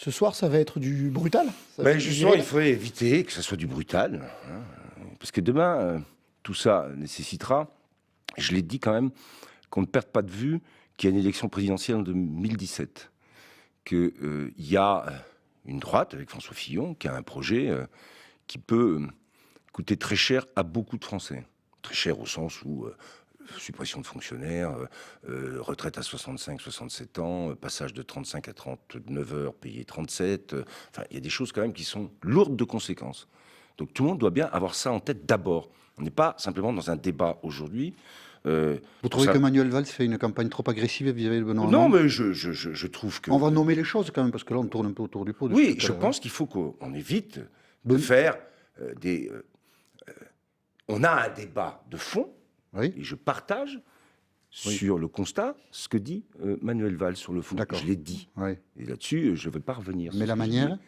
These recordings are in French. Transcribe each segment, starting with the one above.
Ce soir, ça va être du brutal? Ça va Ben être du justement, viril? il faudrait éviter que ça soit du brutal, hein, parce que demain, tout ça nécessitera, je l'ai dit quand même, qu'on ne perde pas de vue qu'il y a une élection présidentielle en 2017, qu'il y a une droite avec François Fillon qui a un projet qui peut coûter très cher à beaucoup de Français. Très cher au sens où suppression de fonctionnaires, retraite à 65-67 ans, passage de 35 à 39 heures, payé 37. Enfin, il y a des choses quand même qui sont lourdes de conséquences. Donc tout le monde doit bien avoir ça en tête d'abord. On n'est pas simplement dans un débat aujourd'hui. Vous trouvez que Manuel Valls fait une campagne trop agressive vis-à-vis de Benoît Non, Hamon? mais je trouve que... On va nommer les choses quand même, parce que là on tourne un peu autour du pot. Oui, je pense qu'il faut qu'on évite de faire des... on a un débat de fond, Oui. et je partage sur le constat ce que dit Manuel Valls sur le fond. D'accord. Je l'ai dit. Oui. Et là-dessus, je ne vais pas revenir. Mais la manière?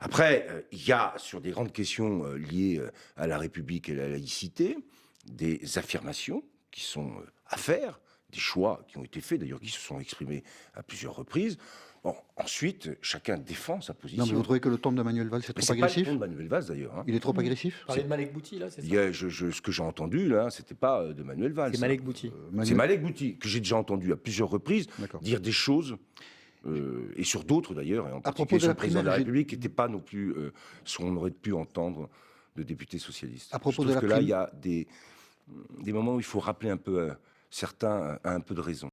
Après, il y a, sur des grandes questions liées à la République et à la laïcité, des affirmations qui sont à faire, des choix qui ont été faits, d'ailleurs qui se sont exprimés à plusieurs reprises. Bon, ensuite, chacun défend sa position. Non, mais vous trouvez que le ton de Manuel Valls est Mais trop c'est pas le agressif? ton de Manuel Valls, d'ailleurs. Hein. Il est trop agressif? Parler de Malek Bouti, là, c'est ça? Il y a, ce que j'ai entendu, là, c'était pas de Manuel Valls. C'est Malek Bouti. C'est Malek Bouti, que j'ai déjà entendu à plusieurs reprises D'accord. dire des choses, et sur d'autres d'ailleurs, et en À propos particulier de sur la le président de la primaire, République, qui n'était pas non plus ce qu'on aurait pu entendre de députés socialistes. À propos Je de trouve la que là, il primaire- y a des moments où il faut rappeler un peu certains à un peu de raison.